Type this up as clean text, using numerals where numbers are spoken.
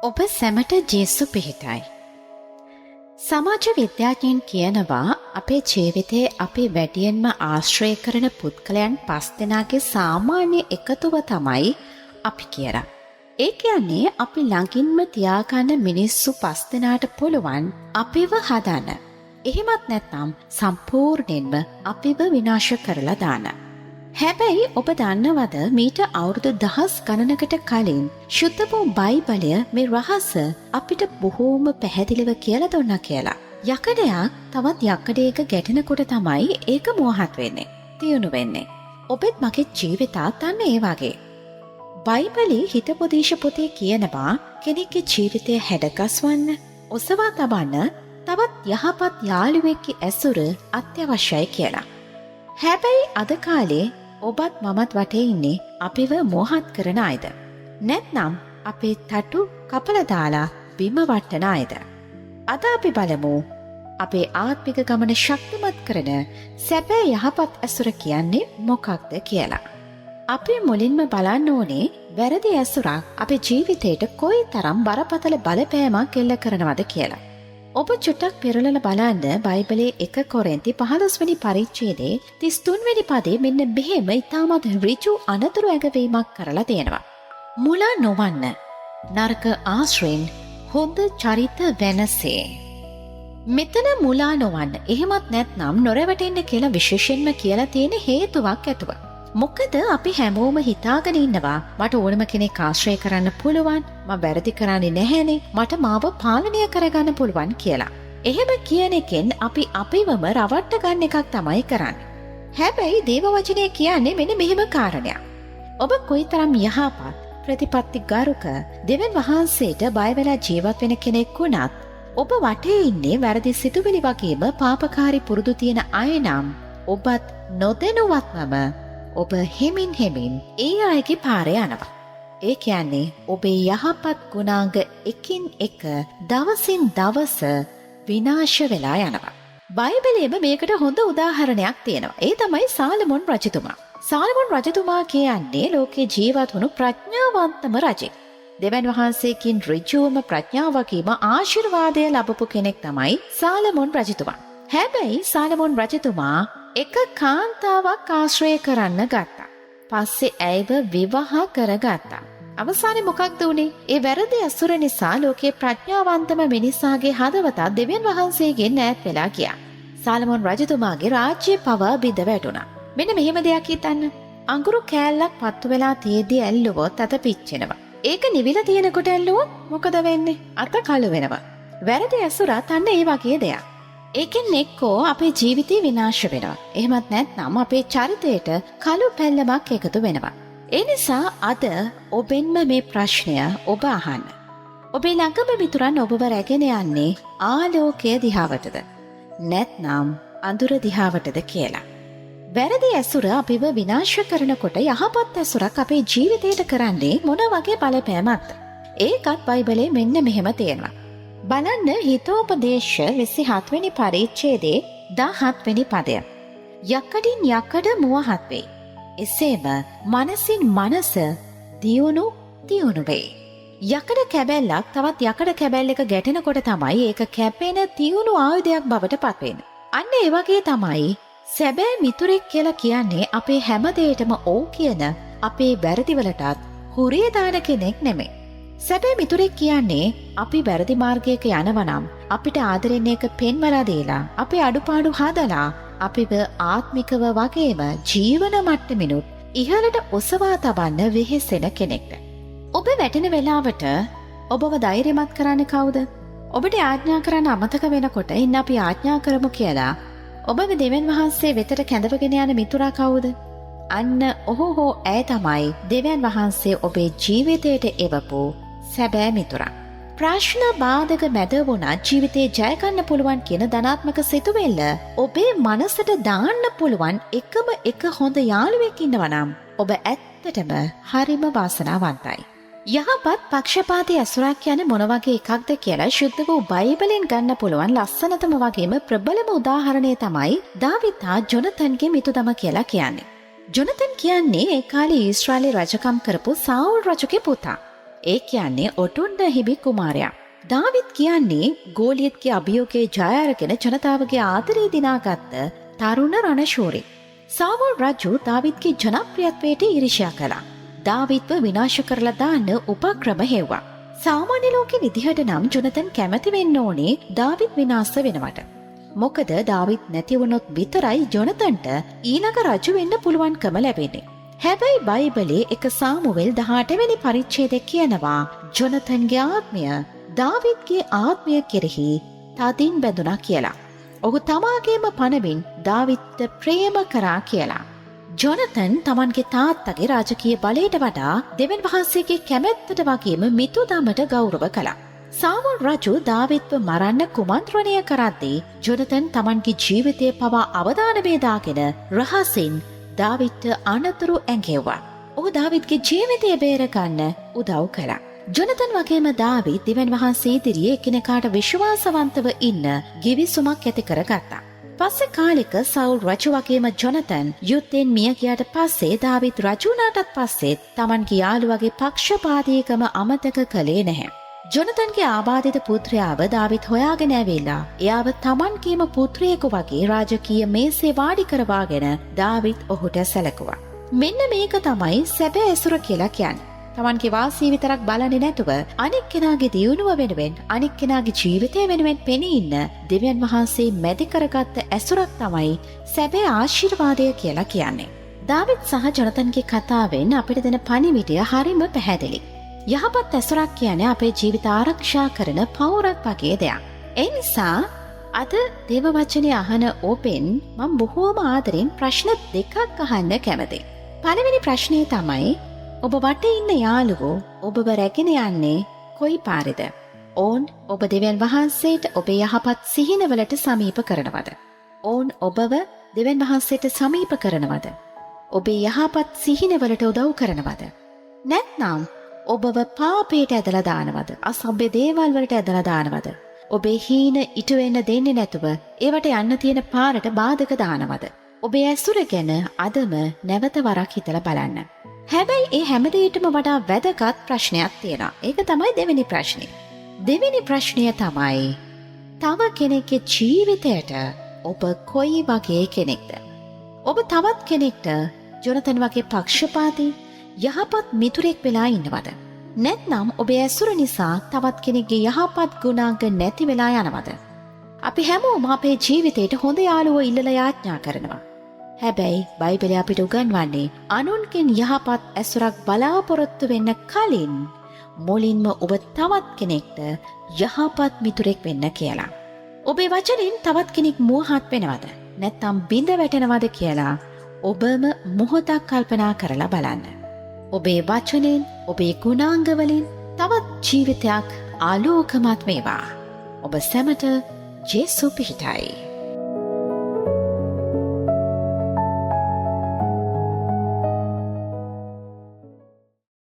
ඔබ සැමට ජේසු පිහිටයි. සමාජ විද්‍යාඥයන් කියනවා අපේ ජීවිතයේ අපි වැඩියෙන්ම ආශ්‍රය කරන පුද්ගලයන් 5 දෙනාගේ සාමාන්‍ය එකතුව තමයි අපි කියලා. ඒ කියන්නේ අපි ළඟින්ම තියාගන්න මිනිස්සු 5 දෙනාට පුළුවන් අපිව හදන්න. එහෙමත් නැත්නම් සම්පූර්ණයෙන්ම අපිව විනාශ කරලා දාන්න. හැබැයි ඔබ දන්නවද මීට අවුරුදු 10 ගණනකට කලින් ශුද්ධ වූ බයිබලය මේ රහස අපිට බොහෝම පැහැදිලිව කියලා දුන්නා කියලා. යකඩයක් තවත් යකඩයක ගැටෙනකොට තමයි ඒක මෝහත් වෙන්නේ, තියුණු වෙන්නේ. ඔබත් මගේ ජීවිතත් අන්න ඒ වගේ. බයිබලයේ හිතපොදීශ පොතේ කියනවා කෙනෙක්ගේ ජීවිතය හැඩගස්වන්න, ඔසවා තබන්න තවත් යහපත් යාළුවෙක්ගේ ඇසුර අත්‍යවශ්‍යයි කියලා. හැබැයි අද කාලේ ඔබත් මමත් වටේ ඉන්නේ අපිව මෝහත් කරන අයද? නැත්නම් අපේ තටු කපලා දාලා බිම වට්ටන අයද? අද අපි බලමු අපේ ආත්මික ගමන ශක්තිමත් කරන සැබෑ යහපත් ඇසුර කියන්නේ මොකක්ද කියලා. අපි මුලින්ම බලන්න ඕනේ වැරදි ඇසුරක් අපේ ජීවිතයට කොයිතරම් බරපතල බලපෑමක් එල්ල කරනවද කියලා. ඔබ චුට්ටක් පෙරලලා බලන්න බයිබලයේ 1 කොරින්ති 15 වෙනි පරිච්ඡේදයේ 33 වෙනි පදයේ මෙන්න මෙහෙම ඉතාමත් ඍජු අනතුරු ඇගවීමක් කරලා තියෙනවා. මුලා නොවන්න, නරක ආශ්‍රයෙන් හොඳ චරිත වෙනසේ. මෙතන මුලා නොවන්න, එහෙමත් නැත්නම් නොරවටෙන්න කියලා විශේෂයෙන්ම කියලා තියෙන හේතුවක් ඇතුව. මොකද අපි හැමෝම හිතාගෙන ඉන්නවා මට ඕනම කෙනෙක් ආශ්‍රය කරන්න පුළුවන්, මම වැරදි කරන්නේ නැහැනේ, මට මාව පාලනය කරගන්න පුළුවන් කියලා. එහෙම කියන එකෙන් අපි අපිවම රවට්ට ගන්න එකක් තමයි කරන්නේ. හැබැයි දේව වචනේ කියන්නේ මෙන්න මෙහෙම කාරණයක්. ඔබ කොයිතරම් යහපත් ප්‍රතිපත්ති ගරුක දෙවියන් වහන්සේට බය වෙලා ජීවත් වෙන කෙනෙක් වුණත් ඔබ වටේ ඉන්නේ වැරදි සිතුවිලි වගේම පාපකාරී පුරුදු තියෙන අය නම් ඔබත් නොදැනුවත්වම ඔබ හෙමින් ඒ අයගේ පාරේ යනවා. ඒ කියන්නේ ඔබේ යහපත් ගුණාංග එකින් එක දවසින් දවස විනාශ වෙලා යනවා. බයිබලයේම මේකට හොඳ උදාහරණයක් තියෙනවා. ඒ තමයි සාලමොන් රජතුමා. සාලමොන් රජතුමා කියන්නේ ලෝකේ ජීවත් වුණු ප්‍රඥාවන්තම රජෙක්. දෙවියන් වහන්සේකින් ඍජුවම ප්‍රඥාව වගේම ආශිර්වාදය ලැබපු කෙනෙක් තමයි සාලමොන් රජතුමා. හැබැයි සාලමොන් රජතුමා එක කාන්තාවක් ආශ්‍රය කරන්න ගත්තා. පස්සේ ඇයව විවාහ කරගත්තා. අවසානයේ මොකක්ද වුනේ? ඒ වැරදි අසුර නිසා ලෝකේ ප්‍රඥාවන්තම මිනිසාගේ හදවත දෙවියන් වහන්සේගෙන් ඈත් වෙලා ගියා. සාලමොන් රජතුමාගේ රාජ්‍ය පවා බිඳ වැටුණා. මෙන්න මෙහෙම දෙයක් හිතන්න. අඟුරු කෑල්ලක් පත්තු වෙලා තියේදී ඇල්ලුවොත් අත පිච්චෙනවා. ඒක නිවිලා තියෙනකොට ඇල්ලුවොත් මොකද වෙන්නේ? අත කළු වෙනවා. වැරදි අසුරත් අන්න ඒ වගේ දෙයක්. ඒකෙන් එක්කෝ අපේ ජීවිතේ විනාශ වෙනවා. එහෙමත් නැත්නම් අපේ චරිතයට කළු පැල්ලමක් එකතු වෙනවා. ඒ නිසා අද ඔබෙන්ම මේ ප්‍රශ්නය ඔබ අහන්න. ඔබේ ළඟම මිතුරන් ඔබව රැගෙන යන්නේ ආලෝකය දිහාවටද නැත්නම් අඳුර දිහාවටද කියලා. වැරදි ඇසුර අපිව විනාශ කරනකොට යහපත් ඇසුරක් අපේ ජීවිතයට කරන්නේ මොන වගේ බලපෑමක්ද? ඒකත් බයිබලයේ මෙන්න මෙහෙම තියෙනවා. බලන්න හිතෝපදේශ 27 වෙනි පරිච්ඡේදයේ 17 වෙනි පදය. යකඩින් යකඩ මුවහත් වේ. එසේම මනසින් මනස දියුණු වේ. යකඩ කැබැල්ලක් තවත් යකඩ කැබැල්ලක ගැටෙනකොට තමයි ඒක කැපෙන තියුණු ආයුධයක් බවට පත් වෙන්නේ. අන්න ඒ වගේ තමයි සැබෑ මිතුරෙක් කියලා කියන්නේ අපේ හැම දෙයකටම ඔව් කියන, අපේ වැරදිවලටත් හුරේ දාන කෙනෙක් නෙමෙයි. සැබෑ මිතුරෙක් කියන්නේ අපි වැරදි මාර්ගයක යනවා නම් අපිට ආදරෙන් එක පෙන්වලා දීලා අපේ අඩුපාඩු හදලා අපිව ආත්මිකව වගේම ජීවන මට්ටමිනුත් ඉහළට ඔසවා තබන්න වෙහෙසෙන කෙනෙක්ට. ඔබ වැටෙන වෙලාවට ඔබව ධෛර්යමත් කරන්නේ කවුද? ඔබට ආඥා කරන්න අමතක වෙනකොට ඉන්න අපි ආඥා කරමු කියලා ඔබව දෙවියන් වහන්සේ වෙතට කැඳවගෙන යන මිතුරා කවුද? අන්න ඔහු ඇය තමයි දෙවියන් වහන්සේ ඔබේ ජීවිතයට එවපු සැබෑ මිතුරා. ප්‍රශ්න බාධක මැද වුණා ජීවිතේ ජය ගන්න පුළුවන් කියන ධනාත්මක සිතුවිල්ල ඔබේ මනසට දාන්න පුළුවන් එකම එක හොඳ යාළුවෙක් ඉන්නවා නම් ඔබ ඇත්තටම හරිම වාසනාවන්තයි. යහපත් පක්ෂපාතී අසුරක් කියන්නේ මොන වගේ එකක්ද කියලා ශුද්ධ වූ බයිබලෙන් ගන්න පුළුවන් ලස්සනතම වගේම ප්‍රබලම උදාහරණය තමයි දාවිත් හා ජොනතන්ගේ මිතුදම කියලා කියන්නේ. ජොනතන් කියන්නේ ඒ කාලේ ඊශ්‍රායලේ රජකම් කරපු සාවුල් රජුගේ පුතා. ඒ කියන්නේ ඔටුන්න හිමි කුමාරයා. දාවිත් කියන්නේ ගෝලියත්ගේ අභියෝගයේ ජය අරගෙන ජනතාවගේ ආදරය දිනාගත්ත තරුණ රණශූරී. සාවුල් රජු දාවිත්ගේ ජනප්‍රියත්වයට ඊර්ෂ්‍යා කළා. දාවිත්ව විනාශ කරලා දාන්න උපක්‍රම හෙව්වා. සාමාන්‍ය ලෝකෙ විදිහට නම් ජොනතන් කැමති වෙන්න ඕනේ දාවිත් විනාශ වෙනවට. මොකද දාවිත් නැති වුණොත් විතරයි ජොනතන්ට ඊළඟ රජු වෙන්න පුළුවන්කම ලැබෙන්නේ. හැබැයි බයිබලේ එක සාමුවෙල් 18 වෙනි පරිච්ඡේදය කියනවා ජොනතන්ගේ ආත්මය දාවිත්ගේ ආත්මය කෙරෙහි තදින් බැඳුණා කියලා. ඔහු තමාගේම පණවින් දාවිත්ට ප්‍රේම කරා කියලා. ජොනතන් තමන්ගේ තාත්තගේ රාජකීය බලයට වඩා දෙවියන් වහන්සේගේ කැමැත්තට වගේම මිතුදමට ගෞරව කළා. සාමුල් රජු දාවිත්ව මරන්න කුමන්ත්‍රණය කරද්දී ජොනතන් තමන්ගේ ජීවිතය පවා අවධානමේ දාගෙන රහසින් දාවිත්ට අනතුරු ඇඟෙව්වා. ඔහු දාවිත්ගේ ජීවිතය බේරගන්න උදව් කළා. ජොනතන් වගේම දාවිත් දෙවියන් වහන්සේ ඉදිරියේ එකිනෙකාට විශ්වාසවන්තව ඉන්න ගිවිසුමක් ඇති කරගත්තා. පස්සේ කාලෙක සවුල් රජු වගේම ජොනතන් යුද්ධෙන් මිය ගියාට පස්සේ දාවිත් රජු වුණාටත් පස්සේ තමන්ගේ යාළුවගේ පක්ෂපාතීකම අමතක කළේ නැහැ. ජොනතන්ගේ ආබාධිත පුත්‍රයාව දාවිත් හොයාගෙන ඇවිල්ලා එයාව තමන්ගේම පුත්‍රයෙකු වගේ රාජකීය මේසේ වාඩි කරවාගෙන දාවිත් ඔහුට සැලකුවා. මෙන්න මේක තමයි සැබෑ ඇසුර කියලා කියන්නේ. තමන්ගේ වාසිය විතරක් බලන්නේ නැතුව අනික් කෙනාගේ දියුණුව වෙනුවෙන් අනික් කෙනාගේ ජීවිතය වෙනුවෙන් පෙනී ඉන්න දෙවියන් වහන්සේ මැදි කරගත්ත ඇසුරක් තමයි සැබෑ ආශිර්වාදය කියලා කියන්නේ. දාවිත් සහ ජොනතන්ගේ කතාවෙන් අපිට දෙන පණිවිඩය හරිම පැහැදිලි. යහපත් ඇසුරක් කියන්නේ අපේ ජීවිත ආරක්ෂා කරන පවුරක් වගේ දෙයක්. ඒ නිසා අද දේව වචනේ අහන ඔබෙන් මම බොහෝම ආදරෙන් ප්‍රශ්න දෙකක් අහන්න කැමතියි. පළවෙනි ප්‍රශ්නේ තමයි ඔබ වටේ ඉන්න යාළුවෝ ඔබව රැගෙන යන්නේ කොයි පාරේද? ඕන් ඔබ දෙවියන් වහන්සේට ඔබේ යහපත් සිහිනවලට සමීප කරනවද? ඕන් ඔබව දෙවියන් වහන්සේට සමීප කරනවද? ඔබේ යහපත් සිහිනවලට උදව් කරනවද? නැත්නම් ඔබව පාපයට ඇදලා දානවද? අසභ්‍ය දේවල් වලට ඇදලා දානවද? ඔබේ හීන ඉටු වෙන්න දෙන්නේ නැතුව ඒවට යන්න තියෙන පාරට බාධක දානවද? ඔබේ ඇසුර ගැන අදම නැවත වරක් හිතලා බලන්න. හැබැයි ඒ හැමදේටම වඩා වැදගත් ප්‍රශ්නයක් තියෙනවා. ඒක තමයි දෙවෙනි ප්‍රශ්නේ. දෙවෙනි ප්‍රශ්නය තමයි තව කෙනෙක්ගේ ජීවිතයට ඔබ කොයි වගේ කෙනෙක්ද? ඔබ තවත් කෙනෙක්ට ජොනතන් වගේ පක්ෂපාතී යහපත් මිතුරෙක් වෙලා ඉන්නවද? නැත්නම් ඔබේ ඇසුර නිසා තවත් කෙනෙක්ගේ යහපත් ගුණාංග නැති වෙලා යනවද? අපි හැමෝම අපේ ජීවිතයට හොඳ යාළුවෝ ඉල්ලලා යාඥා කරනවා. හැබැයි බයිබලය අපිට උගන්වන්නේ අනුන්ගෙන් යහපත් ඇසුරක් බලාපොරොත්තු වෙන්න කලින් මුලින්ම ඔබ තවත් කෙනෙක්ට යහපත් මිතුරෙක් වෙන්න කියලා. ඔබේ වචනෙන් තවත් කෙනෙක් මෝහත් වෙනවද? නැත්නම් බිඳ වැටෙනවද කියලා ඔබම මොහොතක් කල්පනා කරලා බලන්න. ඔබේ වචනෙන් ඔබේ ගුණාංගවලින් තවත් ජීවිතයක් ආලෝකමත් වේවා. ඔබ සැමට ජේසු පිහිටයි.